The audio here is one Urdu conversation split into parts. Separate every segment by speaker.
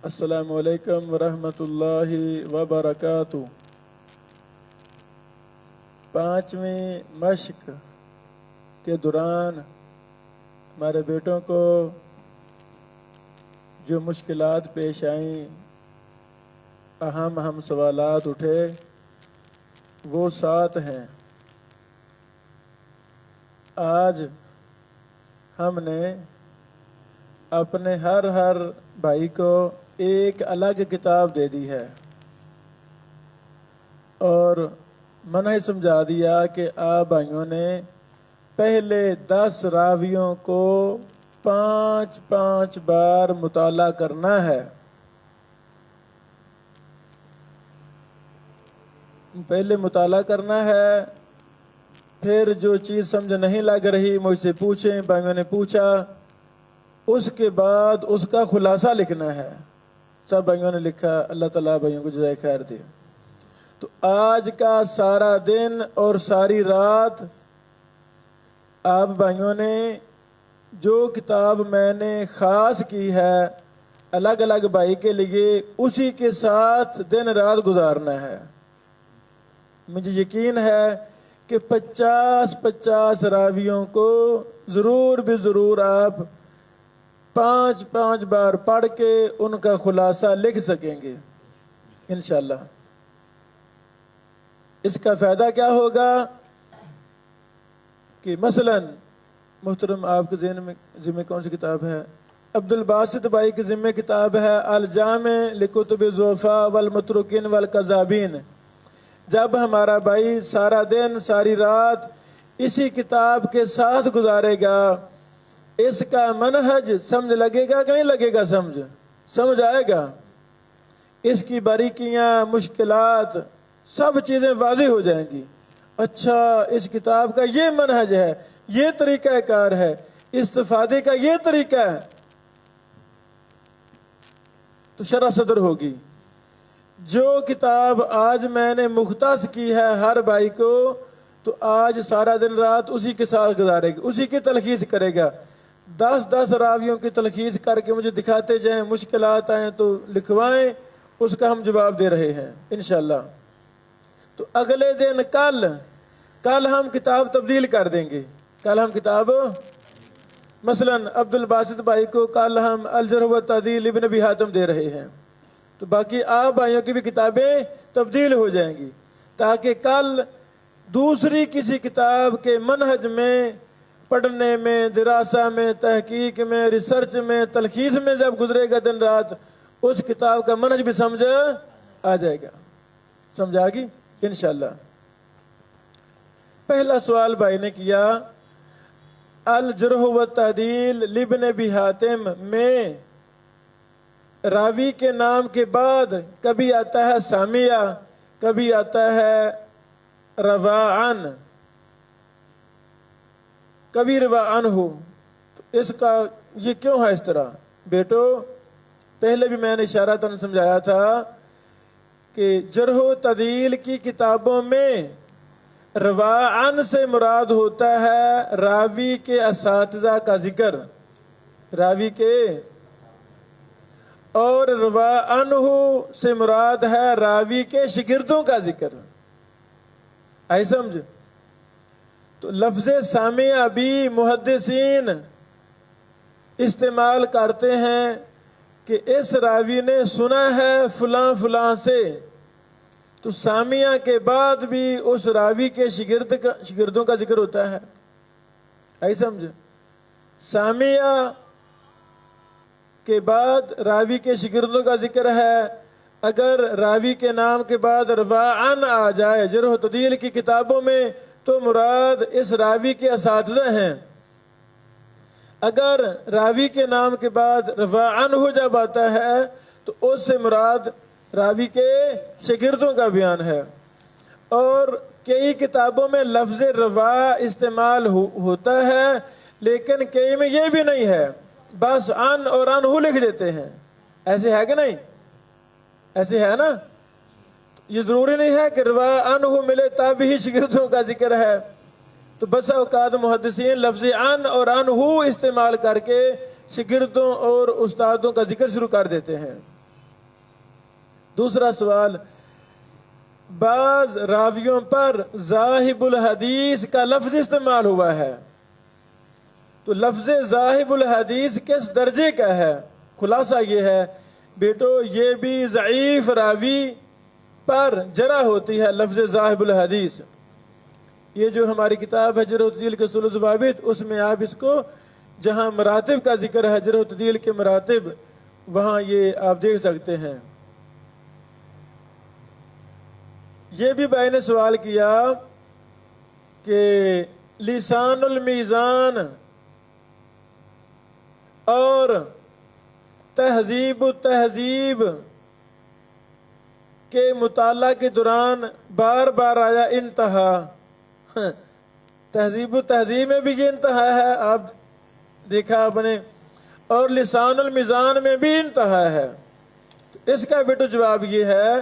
Speaker 1: السلام علیکم ورحمۃ اللہ وبرکاتہ۔ پانچویں مشق کے دوران ہمارے بیٹوں کو جو مشکلات پیش آئیں، اہم سوالات اٹھے، وہ 7 ہیں۔ آج ہم نے اپنے ہر بھائی کو ایک الگ کتاب دے دی ہے اور منہج سمجھا دیا کہ آپ بھائیوں نے پہلے 10 راویوں کو 5 بار مطالعہ کرنا ہے۔ پہلے مطالعہ کرنا ہے، پھر جو چیز سمجھ نہیں لگ رہی مجھ سے پوچھیں۔ بھائیوں نے پوچھا، اس کے بعد اس کا خلاصہ لکھنا ہے۔ سب بھائیوں نے لکھا، اللہ تعالیٰ بھائیوں کو جزائے خیر دے۔ تو آج کا سارا دن اور ساری رات آپ بھائیوں نے جو کتاب میں نے خاص کی ہے الگ الگ بھائی کے لیے، اسی کے ساتھ دن رات گزارنا ہے۔ مجھے یقین ہے کہ 50 راویوں کو ضرور آپ 5 بار پڑھ کے ان کا خلاصہ لکھ سکیں گے انشاءاللہ۔ اس کا فائدہ کیا ہوگا کہ مثلا محترم آپ کے ذمہ کون سی کتاب ہے؟ عبد الباسط بھائی کے ذمہ کتاب ہے الجامع لکتب الضعفاء والمتروکین والکذابین۔ جب ہمارا بھائی سارا دن ساری رات اسی کتاب کے ساتھ گزارے گا، اس کا منہج سمجھ لگے گا کہ نہیں لگے گا؟ سمجھ آئے گا۔ اس کی باریکیاں، مشکلات، سب چیزیں واضح ہو جائیں گی۔ اچھا، اس کتاب کا یہ منہج ہے، یہ طریقہ کار ہے، استفادے کا یہ طریقہ ہے، تو شرح صدر ہوگی۔ جو کتاب آج میں نے مختص کی ہے ہر بھائی کو، تو آج سارا دن رات اسی کے ساتھ گزارے گا، اسی کی تلخیص کرے گا۔ 10 راویوں کی تلخیص کر کے مجھے دکھاتے جائیں، مشکلات آئیں تو لکھوائیں، اس کا ہم جواب دے رہے ہیں انشاءاللہ۔ تو اگلے دن کل ہم کتاب تبدیل کر دیں گے۔ کل ہم کتاب مثلا عبد الباسط بھائی کو کل ہم الجرح والتعدیل ابن ابی حاتم دے رہے ہیں، تو باقی آپ بھائیوں کی بھی کتابیں تبدیل ہو جائیں گی، تاکہ کل دوسری کسی کتاب کے منہج میں، پڑھنے میں، دراسہ میں، تحقیق میں، ریسرچ میں، تلخیص میں جب گزرے گا دن رات، اس کتاب کا منہج بھی سمجھ آ جائے گا۔ سمجھ آ گئی انشاءاللہ۔ پہلا سوال بھائی نے کیا، الجرح والتعدیل لابن ابی حاتم میں راوی کے نام کے بعد کبھی آتا ہے سامیہ، کبھی آتا ہے رواعن، کبھی رواعن ہو، تو اس کا یہ کیوں ہے اس طرح؟ بیٹو، پہلے بھی میں نے اشارہ سمجھایا تھا کہ جرح و تعدیل کی کتابوں میں رواعن سے مراد ہوتا ہے راوی کے اساتذہ کا ذکر، راوی کے، اور رواعن سے مراد ہے راوی کے شاگردوں کا ذکر۔ آئی سمجھ؟ تو لفظ سامعہ بھی محدثین استعمال کرتے ہیں کہ اس راوی نے سنا ہے فلاں سے، تو سامعہ کے بعد بھی اس راوی کے شاگردوں کا ذکر ہوتا ہے۔ آئی سمجھ؟ سامعہ کے بعد راوی کے شاگردوں کا ذکر ہے۔ اگر راوی کے نام کے بعد رواعن آ جائے جرح و تعدیل کی کتابوں میں، تو مراد اس راوی کے اساتذہ ہیں۔ اگر راوی کے نام کے بعد رواعن ہو جب آتا ہے، تو اس سے مراد راوی کے شاگردوں کا بیان ہے۔ اور کئی کتابوں میں لفظ روا استعمال ہوتا ہے، لیکن کئی میں یہ بھی نہیں ہے، بس ان اور انہو لکھ دیتے ہیں۔ ایسے ہے کہ نہیں؟ ایسے ہے نا؟ یہ ضروری نہیں ہے کہ روا انہو ملے تب ہی شاگردوں کا ذکر ہے۔ تو بسا اوقات محدثین لفظ ان اور انہو استعمال کر کے شاگردوں اور استادوں کا ذکر شروع کر دیتے ہیں۔ دوسرا سوال، بعض راویوں پر ذاہب الحدیث کا لفظ استعمال ہوا ہے، تو لفظ ذاہب الحدیث کس درجے کا ہے؟ خلاصہ یہ ہے بیٹو، یہ بھی ضعیف راوی پر جرح ہوتی ہے لفظ ذاہب الحدیث۔ یہ جو ہماری کتاب ہے جرح و تعدیل کے اصول و ضوابط، اس میں آپ اس کو جہاں مراتب کا ذکر ہے، جرح و تعدیل کے مراتب، وہاں یہ آپ دیکھ سکتے ہیں۔ یہ بھی بھائی نے سوال کیا کہ لسان المیزان اور تہذیب التہذیب کے مطالعہ کے دوران بار بار آیا انتہا، تہذیب التہذیب میں بھی یہ انتہا ہے، آپ دیکھا آپ نے، اور لسان المیزان میں بھی انتہا ہے۔ اس کا بیٹو جواب یہ ہے،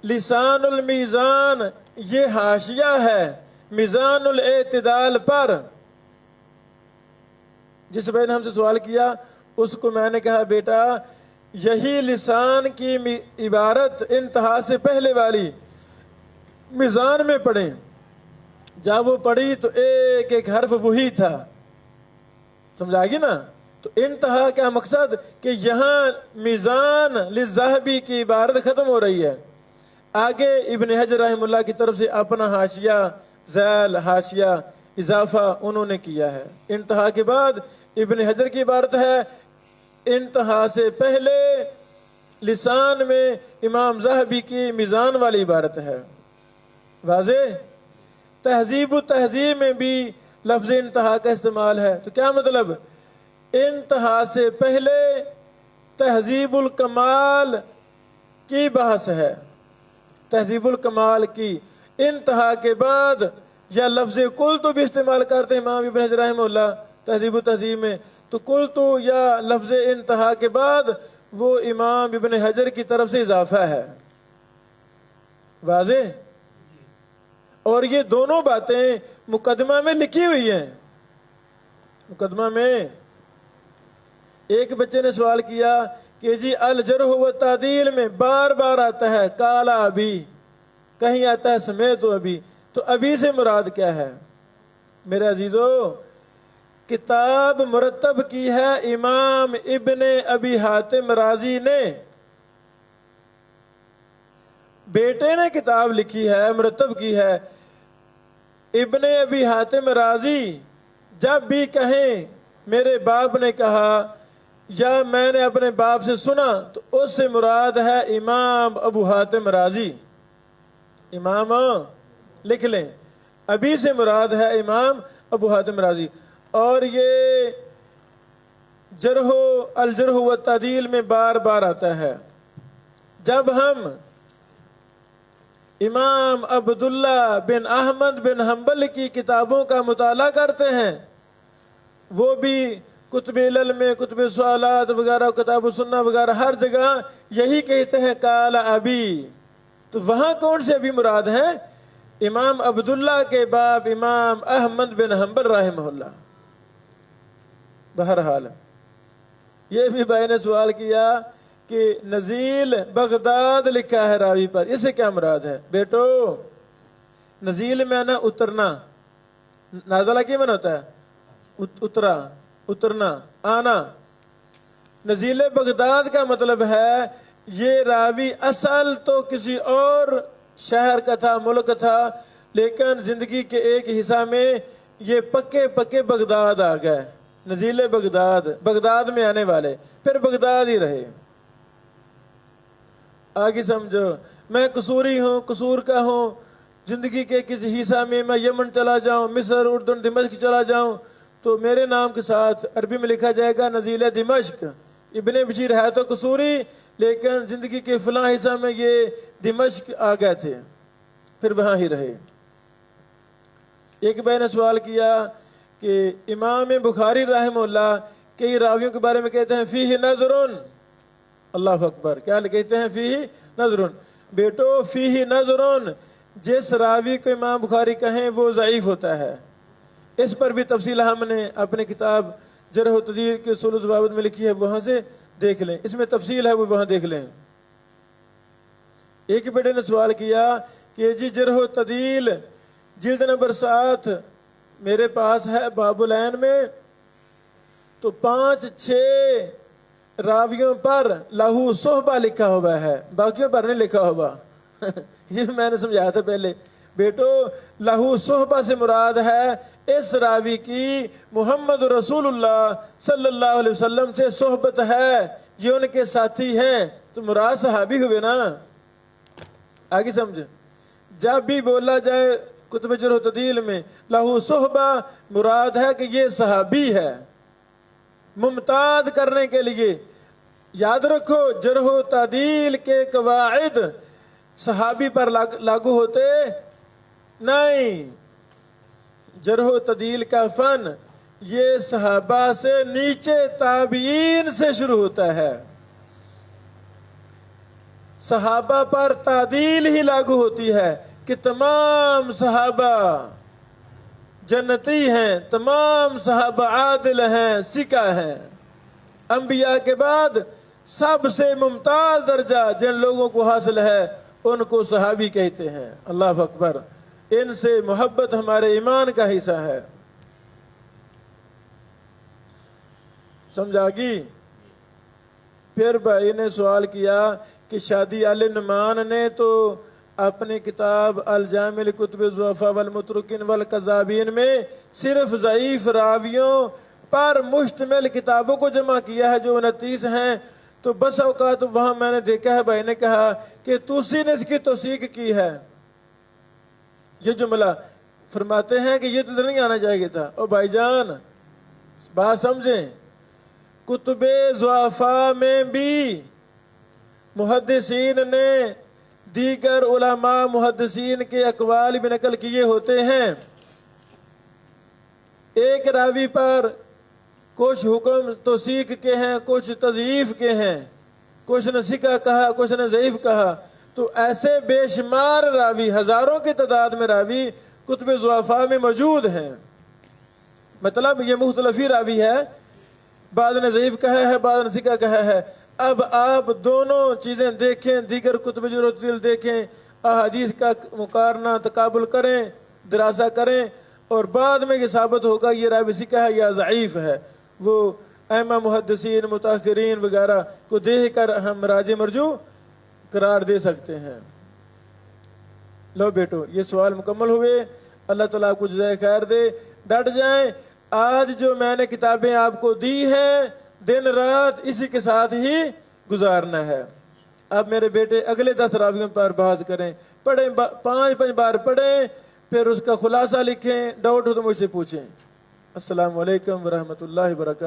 Speaker 1: لسان المیزان یہ حاشیہ ہے میزان الاعتدال پر۔ جس بھائی نے ہم سے سوال کیا اس کو میں نے کہا بیٹا یہی لسان کی عبارت انتہا سے پہلے والی میزان میں پڑھیں، جب وہ پڑھی تو ایک ایک حرف وہی تھا، سمجھا گی نا؟ تو انتہا کا مقصد کہ یہاں میزان للذہبی کی عبارت ختم ہو رہی ہے، آگے ابن حجر رحمہ اللہ کی طرف سے اپنا حاشیہ ذیل حاشیہ اضافہ انہوں نے کیا ہے۔ انتہا کے بعد ابن حجر کی عبارت ہے، انتہا سے پہلے لسان میں امام ذہبی کی میزان والی عبارت ہے۔ واضح؟ تہذیب و تہذیب میں بھی لفظ انتہا کا استعمال ہے، تو کیا مطلب؟ انتہا سے پہلے تہذیب الکمال کی بحث ہے، تہذیب الکمال کی، انتہا کے بعد یا لفظ کل تو بھی استعمال کرتے ہیں امام ابن حجر رحمہ اللہ تہذیب و تہذیب میں، تو کل تو یا لفظ انتہا کے بعد وہ امام ابن حجر کی طرف سے اضافہ ہے۔ واضح؟ اور یہ دونوں باتیں مقدمہ میں لکھی ہوئی ہیں۔ مقدمہ میں ایک بچے نے سوال کیا کہ جی الجرح و تعدیل میں بار بار آتا ہے کالا ابھی، کہیں آتا ہے سمیت و ابھی، تو ابھی سے مراد کیا ہے؟ میرے عزیزو، کتاب مرتب کی ہے امام ابن ابی حاتم رازی نے، بیٹے نے کتاب لکھی ہے، مرتب کی ہے۔ ابن ابی حاتم رازی جب بھی کہیں میرے باپ نے کہا یا میں نے اپنے باپ سے سنا، تو اس سے مراد ہے امام ابو حاتم رازی۔ امام لکھ لیں، ابھی سے مراد ہے امام ابو حاتم رازی۔ اور یہ الجرح و تعدیل میں بار بار آتا ہے۔ جب ہم امام عبداللہ بن احمد بن حنبل کی کتابوں کا مطالعہ کرتے ہیں، وہ بھی کتب علل میں، کتب سوالات وغیرہ، کتاب السنہ وغیرہ، ہر جگہ یہی کہتے ہیں قال ابی، تو وہاں کون سے ابھی مراد ہیں؟ امام عبداللہ کے باپ امام احمد بن حنبل رحمہ اللہ۔ بہرحال یہ بھی بھائی نے سوال کیا کہ نزیل بغداد لکھا ہے راوی پر، اسے کیا مراد ہے؟ بیٹو نزیل میں نا اترنا، نازلہ کی من ہوتا ہے اترا، اترنا، آنا۔ نزیل بغداد کا مطلب ہے یہ راوی اصل تو کسی اور شہر کا تھا، ملک تھا، لیکن زندگی کے ایک حصہ میں یہ پکے پکے بغداد آ گئے، نزیل بغداد، بغداد میں آنے والے، پھر بغداد ہی رہے۔ آگے سمجھو، میں قصوری ہوں، قصور کا ہوں، زندگی کے کسی حصہ میں یمن چلا جاؤں، مصر، اردن، دمشق چلا جاؤں، تو میرے نام کے ساتھ عربی میں لکھا جائے گا نزیل دمشق۔ ابن بشیر ہے تو قصوری، لیکن زندگی کے فلاں حصہ میں یہ دمشق آ گئے تھے، پھر وہاں ہی رہے۔ ایک بھائی نے سوال کیا کہ امام بخاری رحمہ اللہ کئی راویوں کے بارے میں کہتے ہیں فیہ نظرن، اللہ اکبر، کیا کہتے ہیں؟ فیہ نظرن۔ بیٹو فیہ نظرن، جس راوی کو امام بخاری کہیں وہ ضعیف ہوتا ہے۔ اس پر بھی تفصیل ہم نے اپنی کتاب جرح و تعدیل کے اصول و ضوابط میں لکھی ہے، وہاں سے دیکھ لیں، اس میں تفصیل ہے، وہ وہاں دیکھ لیں۔ ایک بیٹے نے سوال کیا کہ جی جرح و تعدیل جلد نمبر 7 میرے پاس ہے باب العین میں، تو 5-6 راویوں پر لہو صحبہ لکھا ہوا ہے، باقیوں پر نہیں لکھا ہوا۔ یہ میں نے سمجھایا تھا پہلے، بیٹو لہو صحبہ سے مراد ہے اس راوی کی محمد رسول اللہ صلی اللہ علیہ وسلم سے صحبت ہے، یہ ان کے ساتھی ہیں، تو مراد صحابی ہوئے نا۔ آگے سمجھ، جب بھی بولا جائے کتب جرح و تعدیل میں لہو صحبہ، مراد ہے کہ یہ صحابی ہے، ممتاز کرنے کے لیے۔ یاد رکھو جرح و تعدیل کے قواعد صحابی پر لاگو ہوتے نہیں، جرح و تعدیل کا فن یہ صحابہ سے نیچے تابعین سے شروع ہوتا ہے، صحابہ پر تعدیل ہی لاگو ہوتی ہے کہ تمام صحابہ جنتی ہیں، تمام صحابہ عادل ہیں، ثقہ ہیں۔ انبیاء کے بعد سب سے ممتاز درجہ جن لوگوں کو حاصل ہے ان کو صحابی کہتے ہیں۔ اللہ اکبر، ان سے محبت ہمارے ایمان کا حصہ ہے۔ سمجھا گی؟ پھر بھائی نے سوال کیا کہ شادی علی نعمان نے تو اپنی کتاب الجامع لکتب الضعفاء والمتروکین والکذابین میں صرف ضعیف راویوں پر مشتمل کتابوں کو جمع کیا ہے جو 29 ہیں، تو بس اوقات وہاں میں نے دیکھا ہے بھائی نے کہا کہ تسی نے اس کی توثیق کی ہے۔ یہ جملہ فرماتے ہیں کہ یہ تو نہیں آنا چاہیے تھا۔ او بھائی جان بات سمجھیں، کتب ضعفاء میں بھی محدثین نے دیگر علماء محدثین کے اقوال بھی نقل کیے ہوتے ہیں۔ ایک راوی پر کچھ حکم توثیق کے ہیں، کچھ تضعیف کے ہیں، کچھ نے ثقہ کہا، کچھ نے ضعیف کہا، تو ایسے بے شمار راوی، ہزاروں کی تعداد میں راوی کتب ضعفاء میں موجود ہیں۔ مطلب یہ مختلفی راوی ہے، بعض نے ضعیف کہا ہے، بعض نے ثقہ کہا ہے۔ اب آپ دونوں چیزیں دیکھیں، دیگر کتب جرح و تعدیل دیکھیں، احادیث کا مقارنہ تقابل کریں، دراسہ کریں، اور بعد میں یہ ثابت ہوگا یہ راوی ثقہ ہے یا ضعیف ہے۔ وہ ائمہ محدثین متاخرین وغیرہ کو دیکھ کر ہم راجع مرجوع قرار دے سکتے ہیں۔ لو بیٹو یہ سوال مکمل ہوئے، اللہ تعالیٰ آپ کو جزائے خیر دے۔ ڈٹ جائیں، آج جو میں نے کتابیں آپ کو دی ہیں دن رات اسی کے ساتھ ہی گزارنا ہے۔ اب میرے بیٹے اگلے 10 راویوں پر بحث کریں، پڑھیں، 5 بار پڑھیں، پھر اس کا خلاصہ لکھیں، ڈاؤٹ ہو تو مجھ سے پوچھیں۔ السلام علیکم ورحمۃ اللہ وبرکاتہ۔